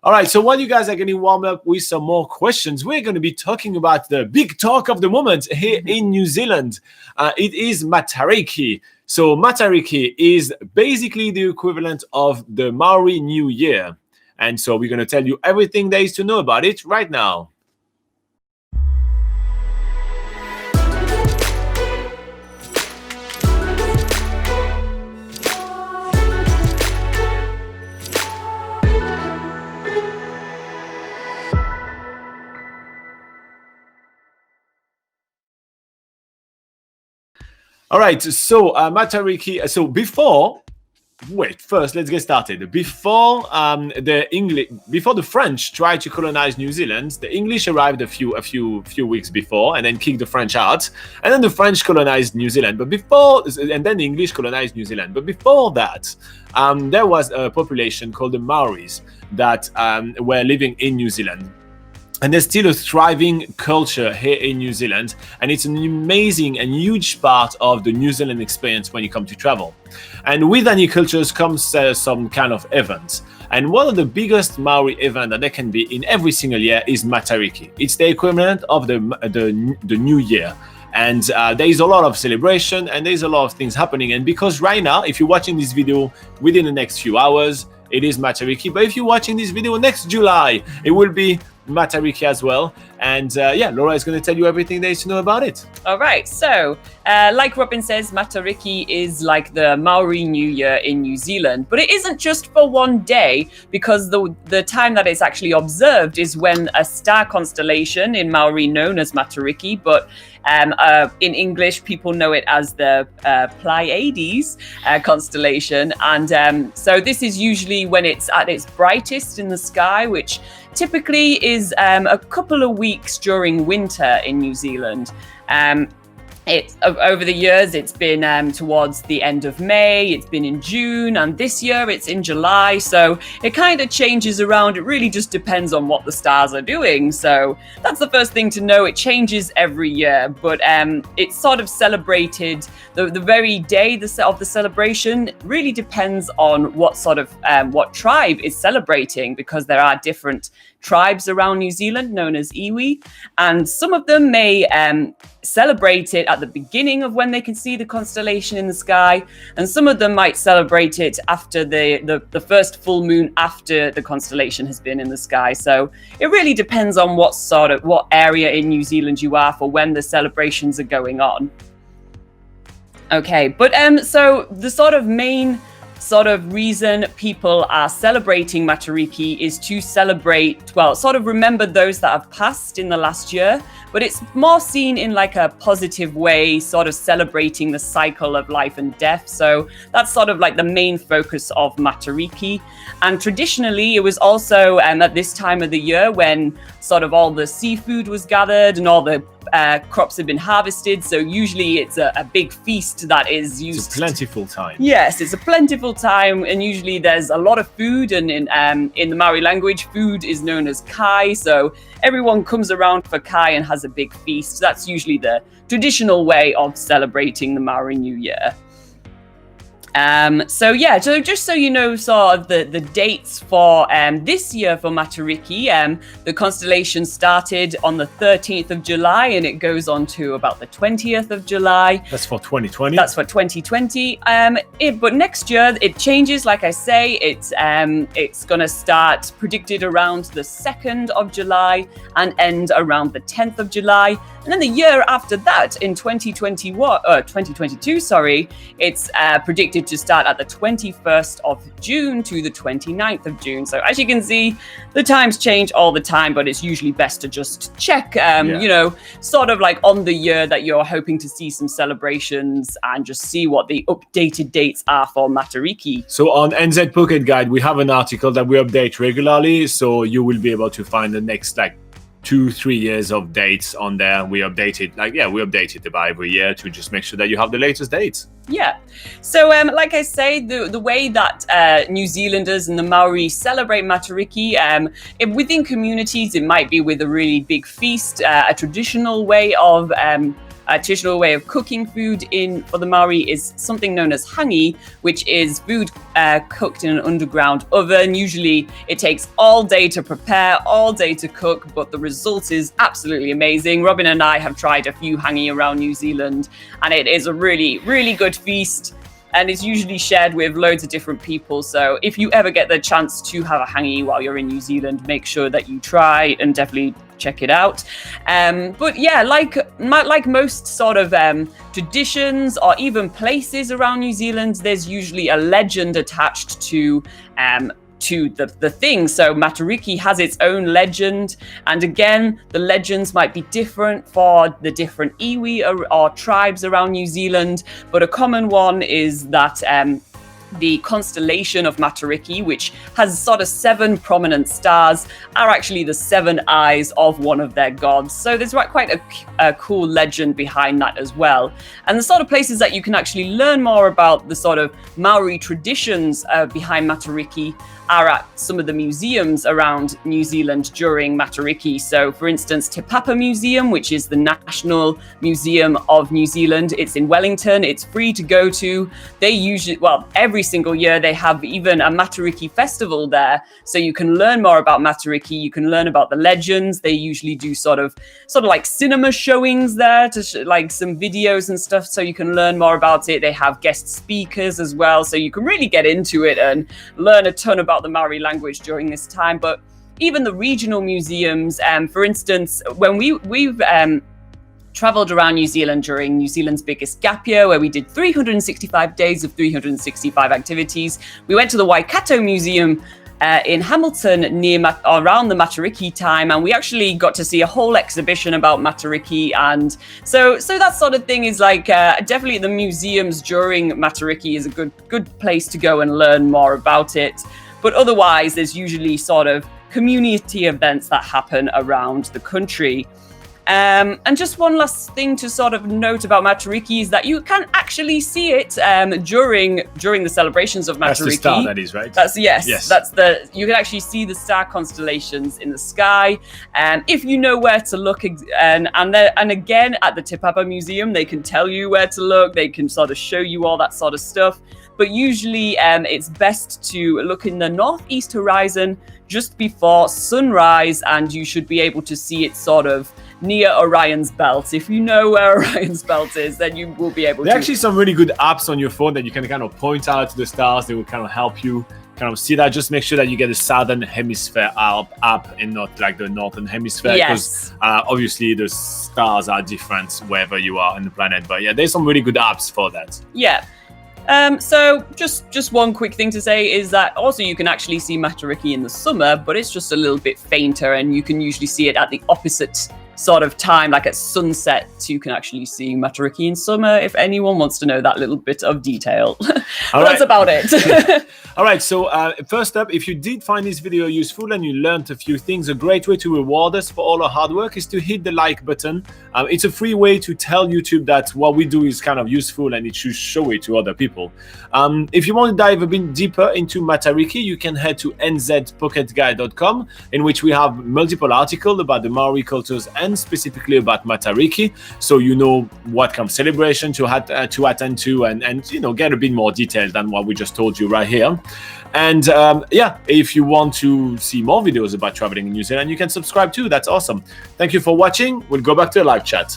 All right, so while you guys are getting warmed up with some more questions, we're going to be talking about the big talk of the moment here in New Zealand. It is Matariki. So Matariki is basically the equivalent of the Maori New Year. And so we're going to tell you everything there is to know about it right now. All right, so Matariki. First let's get started. Before the French tried to colonize New Zealand, the English arrived a few weeks before and then kicked the French out, and then the French colonized New Zealand. And then the English colonized New Zealand. But before that, there was a population called the Maoris that were living in New Zealand. And there's still a thriving culture here in New Zealand, and it's an amazing and huge part of the New Zealand experience when you come to travel. And with any cultures comes some kind of events. And one of the biggest Maori events that there can be in every single year is Matariki. It's the equivalent of the New Year. And there is a lot of celebration and there's a lot of things happening. And because right now, if you're watching this video within the next few hours, it is Matariki. But if you're watching this video next July, it will be Matariki as well. And Laura is going to tell you everything there is to know about it. All right. So, like Robin says, Matariki is like the Maori New Year in New Zealand. But it isn't just for one day, because the time that it's actually observed is when a star constellation in Maori known as Matariki, but in English, people know it as the Pleiades constellation. And so this is usually when it's at its brightest in the sky, which typically is a couple of weeks during winter in New Zealand. Over the years, it's been towards the end of May, it's been in June, and this year it's in July. So it kind of changes around. It really just depends on what the stars are doing. So that's the first thing to know. It changes every year, but it's sort of celebrated. The very day of the celebration really depends on what sort of what tribe is celebrating, because there are different tribes around New Zealand known as iwi, and some of them may celebrate it at the beginning of when they can see the constellation in the sky, and some of them might celebrate it after the first full moon after the constellation has been in the sky. So it really depends on what area in New Zealand you are for when the celebrations are going on. Okay, but so the sort of main reason people are celebrating Matariki is to celebrate, remember those that have passed in the last year, but it's more seen in like a positive way, sort of celebrating the cycle of life and death. So that's sort of like the main focus of Matariki. And traditionally, it was also at this time of the year when sort of all the seafood was gathered and all the crops have been harvested. So usually it's a big feast that is used. It's a plentiful time. Yes, it's a plentiful time, and usually there's a lot of food, and in the Maori language, food is known as kai. So everyone comes around for kai and has a big feast. That's usually the traditional way of celebrating the Maori New Year. So just so you know sort of the dates for this year for Matariki, the constellation started on the 13th of July and it goes on to about the 20th of July. That's for 2020. That's for 2020. But next year it changes. Like I say, it's going to start predicted around the 2nd of July and end around the 10th of July. And then the year after that, in 2022, it's predicted to start at the 21st of June to the 29th of June. So as you can see, the times change all the time, but it's usually best to just check, sort of like on the year that you're hoping to see some celebrations and just see what the updated dates are for Matariki. So on NZ Pocket Guide, we have an article that we update regularly. So you will be able to find the next 2-3 years of dates on there. We update it about every year to just make sure that you have the latest dates. Yeah. So like I say, the way that New Zealanders and the Maori celebrate Matariki, within communities, it might be with a really big feast, a traditional way of A traditional way of cooking food for the Maori is something known as hangi, which is food cooked in an underground oven. Usually it takes all day to prepare, all day to cook, but the result is absolutely amazing. Robin and I have tried a few hangi around New Zealand, and it is a really, really good feast. And it's usually shared with loads of different people. So if you ever get the chance to have a hangi while you're in New Zealand, make sure that you try and definitely check it out. But yeah, like most sort of traditions or even places around New Zealand, there's usually a legend attached to the thing. So Matariki has its own legend, and again, the legends might be different for the different iwi or tribes around New Zealand, but a common one is that the constellation of Matariki, which has sort of 7 prominent stars, are actually the 7 eyes of one of their gods. So there's quite a cool legend behind that as well. And the sort of places that you can actually learn more about the sort of Maori traditions behind Matariki are at some of the museums around New Zealand during Matariki. So, for instance, Te Papa Museum, which is the National Museum of New Zealand. It's in Wellington. It's free to go to. They usually, every single year they have even a Matariki festival there. So you can learn more about Matariki. You can learn about the legends. They usually do sort of like cinema showings there to like some videos and stuff. So you can learn more about it. They have guest speakers as well. So you can really get into it and learn a ton about the Maori language during this time. But even the regional museums, for instance, when we've traveled around New Zealand during New Zealand's biggest gap year, where we did 365 days of 365 activities, we went to the Waikato Museum in Hamilton around the Matariki time, and we actually got to see a whole exhibition about Matariki. And so that sort of thing is like definitely the museums during Matariki is a good place to go and learn more about it. But otherwise, there's usually sort of community events that happen around the country. And just one last thing to sort of note about Matariki is that you can actually see it during the celebrations of Matariki. That's the star, that is, right? Yes. You can actually see the star constellations in the sky. If you know where to look, and again at the Te Papa Museum, they can tell you where to look. They can sort of show you all that sort of stuff. But usually it's best to look in the northeast horizon just before sunrise, and you should be able to see it sort of near Orion's belt. If you know where Orion's belt is, then you will be able to. There are actually some really good apps on your phone that you can kind of point out to the stars. They will kind of help you kind of see that. Just make sure that you get the Southern Hemisphere app and not like the Northern Hemisphere. Yes. Because obviously the stars are different wherever you are on the planet. But yeah, there's some really good apps for that. Yeah. So just one quick thing to say is that also you can actually see Matariki in the summer, but it's just a little bit fainter, and you can usually see it at the opposite sort of time, like at sunset. You can actually see Matariki in summer, if anyone wants to know that little bit of detail. That's about it. All right, so first up, if you did find this video useful and you learned a few things, a great way to reward us for all our hard work is to hit the like button. It's a free way to tell YouTube that what we do is kind of useful and it should show it to other people. If you want to dive a bit deeper into Matariki, you can head to nzpocketguide.com, in which we have multiple articles about the Maori cultures and specifically about Matariki, so you know what kind of celebration to attend to, and you know, get a bit more detail than what we just told you right here. And if you want to see more videos about traveling in New Zealand, you can subscribe too. That's awesome. Thank you for watching. We'll go back to the live chat.